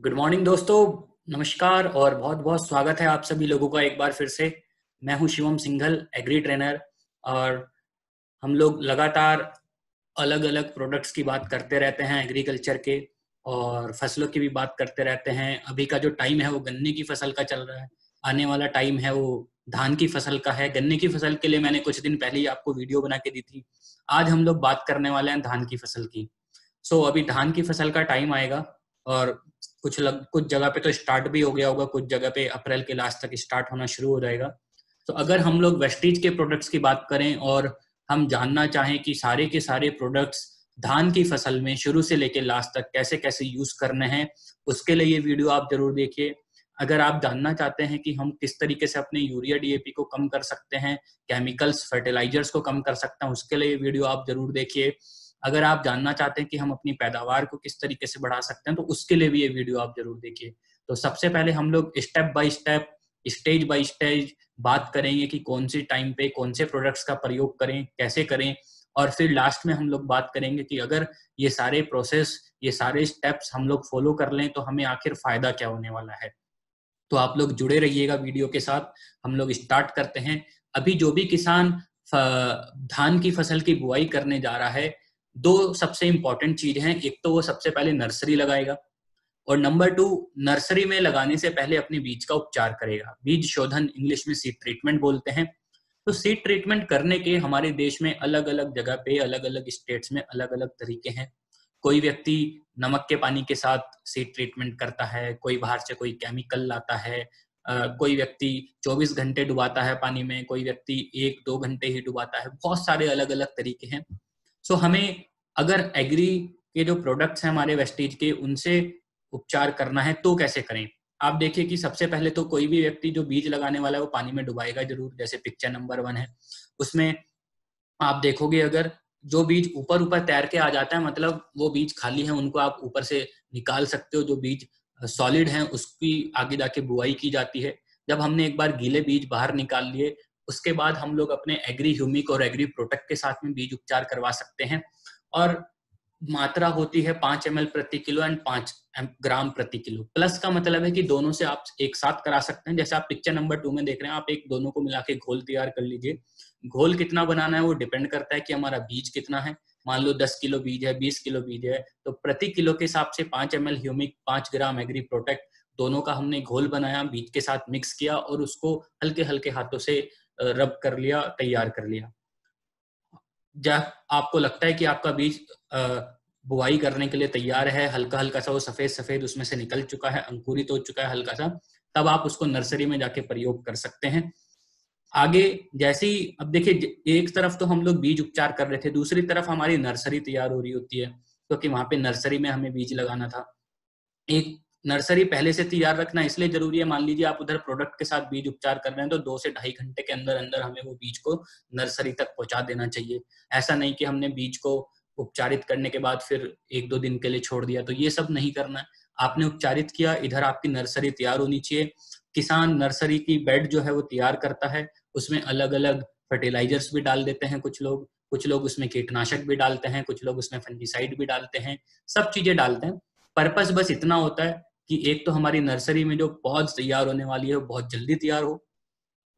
Good morning दोस्तों। नमस्कार और बहुत बहुत स्वागत है आप सभी लोगों का एक बार फिर से। मैं हूं शिवम सिंघल, एग्री ट्रेनर। और हम लोग लगातार अलग अलग प्रोडक्ट्स की बात करते रहते हैं एग्रीकल्चर के, और फसलों की भी बात करते रहते हैं। अभी का जो टाइम है वो गन्ने की फसल का चल रहा है। आने वाला टाइम है वो धान की फसल का है। गन्ने की फसल के लिए मैंने कुछ दिन पहले ही आपको वीडियो बना के दी थी। आज हम लोग बात करने वाले हैं धान की फसल की। अभी धान की फसल का टाइम आएगा, और कुछ जगह पे तो स्टार्ट भी हो गया होगा, कुछ जगह पे अप्रैल के लास्ट तक स्टार्ट होना शुरू हो जाएगा। तो अगर हम लोग वेस्टीज के प्रोडक्ट्स की बात करें और हम जानना चाहें कि सारे के सारे प्रोडक्ट्स धान की फसल में शुरू से लेकर लास्ट तक कैसे कैसे यूज करने हैं, उसके लिए ये वीडियो आप जरूर देखिए। अगर आप जानना चाहते हैं कि हम किस तरीके से अपने यूरिया डीएपी को कम कर सकते हैं, केमिकल्स फर्टिलाइजर्स को कम कर सकते हैं, उसके लिए ये वीडियो आप जरूर देखिए। अगर आप जानना चाहते हैं कि हम अपनी पैदावार को किस तरीके से बढ़ा सकते हैं, तो उसके लिए भी ये वीडियो आप जरूर देखिए। तो सबसे पहले हम लोग step by step, stage by stage बात करेंगे कि कौन सी टाइम पे कौन से प्रोडक्ट्स का प्रयोग करें, कैसे करें। और फिर लास्ट में हम लोग बात करेंगे कि अगर ये सारे प्रोसेस, ये सारे स्टेप्स हम लोग फॉलो कर लें तो हमें आखिर फायदा क्या होने वाला है। तो आप लोग जुड़े रहिएगा वीडियो के साथ। हम लोग स्टार्ट करते हैं। अभी जो भी किसान धान की फसल की बुआई करने जा रहा है, दो सबसे इंपॉर्टेंट चीज हैं। एक तो वो सबसे पहले नर्सरी लगाएगा, और नंबर टू, नर्सरी में लगाने से पहले अपने बीज का उपचार करेगा। बीज शोधन, इंग्लिश में सीड ट्रीटमेंट बोलते हैं। तो सीड ट्रीटमेंट करने के हमारे देश में अलग अलग जगह पे, अलग अलग स्टेट्स में अलग अलग तरीके हैं। कोई व्यक्ति नमक के पानी के साथ सीड ट्रीटमेंट करता है, कोई बाहर से कोई केमिकल लाता है, कोई व्यक्ति 24 घंटे डुबाता है पानी में, कोई व्यक्ति 1-2 घंटे ही डुबाता है। बहुत सारे अलग अलग तरीके हैं। हमें अगर एग्री के जो प्रोडक्ट्स हैं हमारे वेस्टीज के, उनसे उपचार करना है तो कैसे करें। आप देखिए कि सबसे पहले तो कोई भी व्यक्ति जो बीज लगाने वाला है वो पानी में डुबाएगा जरूर। जैसे पिक्चर नंबर 1 है, उसमें आप देखोगे अगर जो बीज ऊपर ऊपर तैर के आ जाता है, मतलब वो बीज खाली है, उनको आप ऊपर से निकाल सकते हो। जो बीज सॉलिड है उसकी आगे जाके बुआई की जाती है। जब हमने एक बार गीले बीज बाहर निकाल लिए, उसके बाद हम लोग अपने एग्री ह्यूमिक और एग्री प्रोटेक्ट के साथ में बीज उपचार करवा सकते हैं। और मात्रा होती है 5 ml प्रति किलो एंड 5 ग्राम प्रति किलो। प्लस का मतलब है कि दोनों से आप एक साथ करा सकते हैं। जैसे आप पिक्चर नंबर 2 में देख रहे हैं, आप एक दोनों को मिला के घोल तैयार कर लीजिए। घोल कितना बनाना है वो डिपेंड करता है कि हमारा बीज कितना है। मान लो 10 किलो बीज है, 20 किलो बीज है, तो प्रति किलो के हिसाब से 5 ml ह्यूमिक, 5 ग्राम एग्री प्रोटेक्ट, दोनों का हमने घोल बनाया, बीज के साथ मिक्स किया और उसको हल्के हल्के हाथों से रब कर लिया, तैयार कर लिया। जब आपको लगता है कि आपका बीज बुआई करने के लिए तैयार है, हल्का हल्का सा वो सफेद सफेद उसमें से निकल चुका है, अंकुरित हो चुका है हल्का सा, तब आप उसको नर्सरी में जाके प्रयोग कर सकते हैं। आगे जैसे ही, अब देखिए, एक तरफ तो हम लोग बीज उपचार कर रहे थे, दूसरी तरफ हमारी नर्सरी तैयार हो रही होती है, क्योंकि वहां पे नर्सरी में हमें बीज लगाना था। एक नर्सरी पहले से तैयार रखना इसलिए जरूरी है, मान लीजिए आप उधर प्रोडक्ट के साथ बीज उपचार कर रहे हैं, तो 2 से ढाई घंटे के अंदर अंदर हमें वो बीज को नर्सरी तक पहुंचा देना चाहिए। ऐसा नहीं कि हमने बीज को उपचारित करने के बाद फिर 1-2 दिन के लिए छोड़ दिया, तो ये सब नहीं करना है। आपने उपचारित किया, इधर आपकी नर्सरी तैयार होनी चाहिए। किसान नर्सरी की बेड जो है वो तैयार करता है, उसमें अलग अलग फर्टिलाइजर्स भी डाल देते हैं कुछ लोग उसमें कीटनाशक भी डालते हैं, कुछ लोग उसमें फंजीसाइड भी डालते हैं, सब चीजें डालते हैं। पर्पस बस इतना होता है कि एक तो हमारी नर्सरी में जो पौध तैयार होने वाली है वो बहुत जल्दी तैयार हो।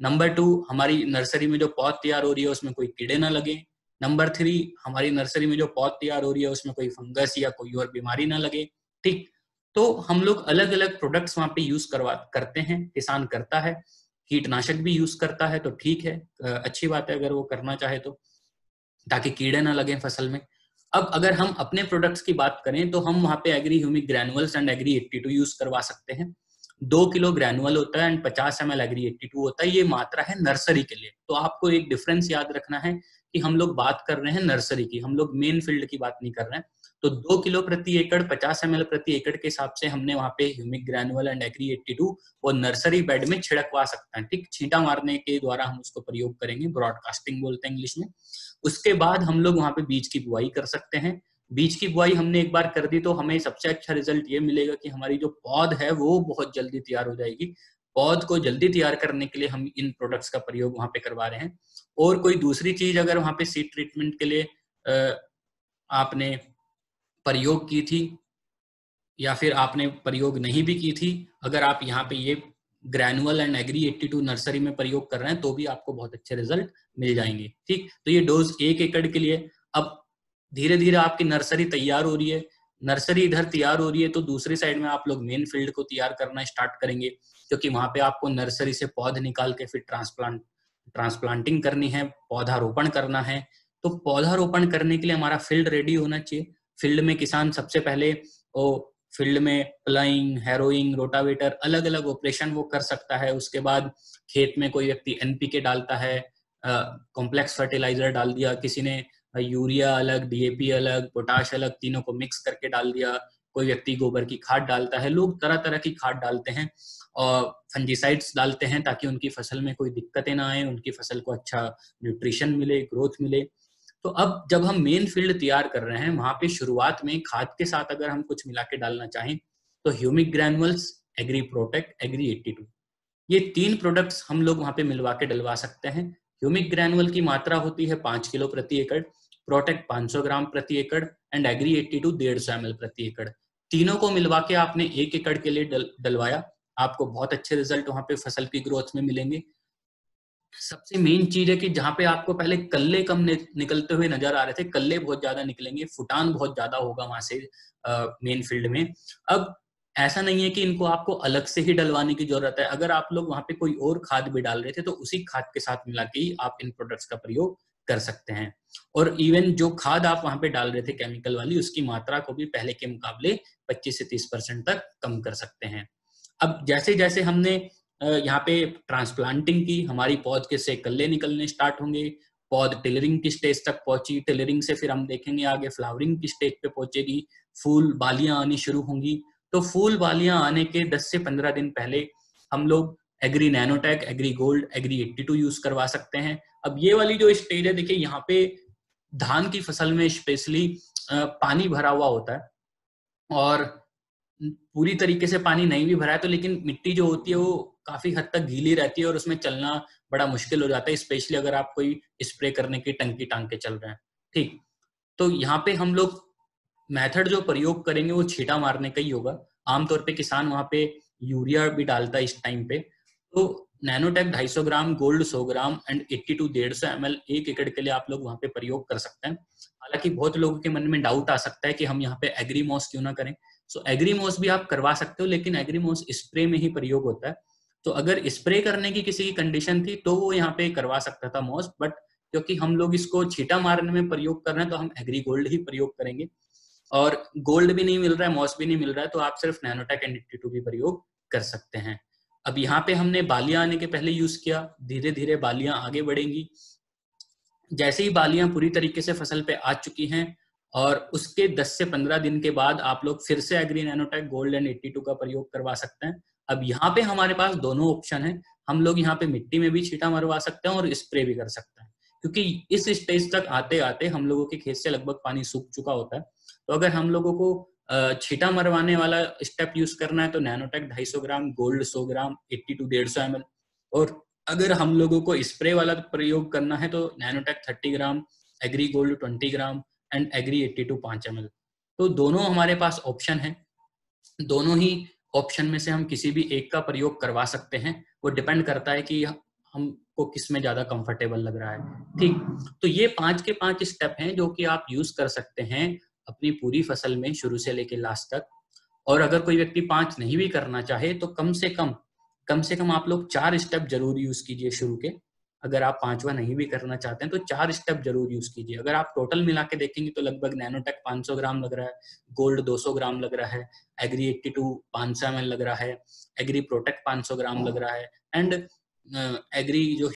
नंबर 2, हमारी नर्सरी में जो पौध तैयार हो रही है उसमें कोई कीड़े ना लगे। नंबर 3, हमारी नर्सरी में जो पौध तैयार हो रही है उसमें कोई फंगस या कोई और बीमारी ना लगे। ठीक, तो हम लोग अलग अलग प्रोडक्ट्स वहां पे यूज करते हैं, किसान करता है। कीटनाशक भी यूज करता है, तो ठीक है, अच्छी बात है अगर वो करना चाहे तो, ताकि कीड़े ना लगे फसल में। अब अगर हम अपने प्रोडक्ट्स की बात करें तो हम वहां पे agri humic granules and agri 82 use करवा सकते हैं। 2 किलो ग्रैनुअल होता है एंड 50 ml एग्री 82 होता है। ये मात्रा है नर्सरी के लिए। तो आपको एक डिफरेंस याद रखना है कि हम लोग बात कर रहे हैं नर्सरी की, हम लोग मेन फील्ड की बात नहीं कर रहे हैं। तो 2 किलो प्रति एकड़, 50 ml प्रति एकड़ के हिसाब से हमने वहां पे ह्यूमिक ग्रैनुअल एंड एग्री 82 वो नर्सरी बेड में छिड़कवा सकते हैं। ठीक, छींटा मारने के द्वारा हम उसको प्रयोग करेंगे, ब्रॉडकास्टिंग बोलते हैं इंग्लिश में। उसके बाद हम लोग वहां पे बीज की बुआई कर सकते हैं। बीज की बुआई हमने एक बार कर दी तो हमें सबसे अच्छा रिजल्ट ये मिलेगा कि हमारी जो पौध है वो बहुत जल्दी तैयार हो जाएगी। पौध को जल्दी तैयार करने के लिए हम इन प्रोडक्ट्स का प्रयोग वहां पे करवा रहे हैं। और कोई दूसरी चीज अगर वहां पे सीड ट्रीटमेंट के लिए आपने प्रयोग की थी, या फिर आपने प्रयोग नहीं भी की थी, अगर आप यहाँ पे ये ग्रैनुअल एंड एग्री 82 नर्सरी में प्रयोग कर रहे हैं तो भी आपको बहुत अच्छे रिजल्ट मिल जाएंगे। ठीक, तो ये डोज 1 एकड़ के लिए। अब धीरे धीरे आपकी नर्सरी तैयार हो रही है, नर्सरी इधर तैयार हो रही है, तो दूसरी साइड में आप लोग मेन फील्ड को तैयार करना स्टार्ट करेंगे, क्योंकि वहां पे आपको नर्सरी से पौध निकाल के फिर ट्रांसप्लांटिंग करनी है, पौधारोपण करना है। तो पौधारोपण करने के लिए हमारा फील्ड रेडी होना चाहिए। फील्ड में किसान सबसे पहले फील्ड में प्लाइंग, हैरोइंग, रोटावेटर, अलग अलग ऑपरेशन वो कर सकता है। उसके बाद खेत में कोई व्यक्ति एनपीके डालता है, कॉम्प्लेक्स फर्टिलाइजर डाल दिया, किसी ने यूरिया अलग, डीएपी अलग, पोटाश अलग, तीनों को मिक्स करके डाल दिया, कोई व्यक्ति गोबर की खाद डालता है। लोग तरह तरह की खाद डालते हैं और फंजीसाइड्स डालते हैं ताकि उनकी फसल में कोई दिक्कतें ना आए, उनकी फसल को अच्छा न्यूट्रिशन मिले, ग्रोथ मिले। तो अब जब हम मेन फील्ड तैयार कर रहे हैं, वहां पे शुरुआत में खाद के साथ अगर हम कुछ मिला के डालना चाहें तो humic granules, agri protect, agri 82, ये 3 प्रोडक्ट्स हम लोग वहां पे मिलवा के डलवा सकते हैं। ह्यूमिक ग्रैनुअल की मात्रा होती है 5 किलो प्रति एकड़, प्रोटेक्ट 500 ग्राम प्रति एकड़ एंड एग्री 82 150 ml प्रति एकड़। तीनों को मिलवा के आपने 1 एकड़ के लिए डलवाया, आपको बहुत अच्छे रिजल्ट वहां पे फसल की ग्रोथ में मिलेंगे। सबसे मेन चीज है कि जहां पे आपको पहले कल्ले कम निकलते हुए नजर आ रहे थे, कल्ले बहुत ज्यादा निकलेंगे, फुटान बहुत ज्यादा होगा वहां से मेन फील्ड में। अब ऐसा नहीं है कि इनको आपको अलग से ही डलवाने की जरूरत है। अगर आप लोग वहां पे कोई और खाद भी डाल रहे थे तो उसी खाद के साथ मिला के ही आप इन प्रोडक्ट्स का प्रयोग कर सकते हैं। और इवन जो खाद आप वहां पे डाल रहे थे केमिकल वाली, उसकी मात्रा को भी पहले के मुकाबले 25 से 30% तक कम कर सकते हैं। अब जैसे जैसे हमने यहाँ पे ट्रांसप्लांटिंग की, हमारी पौध के से कल्ले निकलने स्टार्ट होंगे, पौध टिलरिंग की स्टेज तक पहुंची, टिलरिंग से फिर हम देखेंगे आगे फ्लावरिंग की स्टेज पे पहुंचेगी, फूल बालियां आनी शुरू होंगी। तो फूल बालियां आने के 10 से 15 दिन पहले हम लोग agri nanotech, agri gold, agri 82 use करवा सकते हैं। अब ये वाली जो स्टेज है, देखिए यहाँ पे धान की फसल में स्पेशली पानी भरा हुआ होता है और पूरी तरीके से पानी नहीं भी भरा है तो लेकिन मिट्टी जो होती है वो काफी हद तक गीली रहती है और उसमें चलना बड़ा मुश्किल हो जाता है, स्पेशली अगर आप कोई स्प्रे करने की टंकी टांग के चल रहे हैं। ठीक, तो यहाँ पे हम लोग मेथड जो प्रयोग करेंगे वो छींटा मारने का ही होगा। आमतौर पे किसान वहां पे यूरिया भी डालता है इस टाइम पे। तो nanotech 250 gram, gold 100 gram and 82 150 ml 1 एकड़ के लिए आप लोग वहां पे प्रयोग कर सकते हैं। हालांकि बहुत लोगों के मन में डाउट आ सकता है कि हम यहाँ पे एग्रीमॉस क्यों ना करें। सो एग्रीमॉस भी आप करवा सकते हो, लेकिन एग्रीमॉस स्प्रे में ही प्रयोग होता है। तो अगर स्प्रे करने की किसी की कंडीशन थी तो वो यहाँ पे करवा सकता था मॉस, बट क्योंकि हम लोग इसको छींटा मारने में प्रयोग कर रहे हैं तो हम एग्री गोल्ड ही प्रयोग करेंगे। और गोल्ड भी नहीं मिल रहा है, मॉस भी नहीं मिल रहा है, तो आप सिर्फ नैनोटेक एंड 82 भी प्रयोग कर सकते हैं। अब यहाँ पे हमने बालियां आने के पहले यूज किया, धीरे धीरे बालियां आगे बढ़ेंगी। जैसे ही बालियां पूरी तरीके से फसल पे आ चुकी हैं और उसके 10 से 15 दिन के बाद आप लोग फिर से एग्री नैनोटेक, गोल्ड एंड 82 का प्रयोग करवा सकते हैं। अब यहाँ पे हमारे पास दोनों ऑप्शन है, हम लोग यहाँ पे मिट्टी में भी छींटा मरवा सकते हैं और स्प्रे भी कर सकते हैं, क्योंकि इस स्टेज तक आते आते हम लोगों के खेत से लगभग पानी सूख चुका होता है। तो अगर हम लोगों को छींटा मरवाने वाला स्टेप यूज करना है तो नैनोटेक 250 ग्राम, गोल्ड 100 ग्राम, 82 150 ml। और अगर हम लोगों को स्प्रे वाला प्रयोग करना है तो nanotech 30 gram, agri gold 20 gram and agri 82 5 ml। तो दोनों हमारे पास ऑप्शन है, दोनों ही ऑप्शन में से हम किसी भी एक का प्रयोग करवा सकते हैं। वो डिपेंड करता है कि हमको किस में ज्यादा कंफर्टेबल लग रहा है। ठीक, तो ये 5 के 5 स्टेप हैं जो कि आप यूज कर सकते हैं अपनी पूरी फसल में शुरू से लेके लास्ट तक। और अगर कोई व्यक्ति 5 नहीं भी करना चाहे तो कम से कम आप लोग 4 स्टेप जरूर यूज कीजिए शुरू के। अगर आप 5वां नहीं भी करना चाहते हैं तो 4 स्टेप जरूर यूज कीजिए। अगर आप टोटल मिला के देखेंगे तो लगभग नैनोटेक 500 ग्राम लग रहा है, गोल्ड 200 ग्राम लग रहा है, एग्री 82 500 ml लग रहा है, एग्री प्रोटेक्ट 500 ग्राम लग रहा है एंड एग्री जो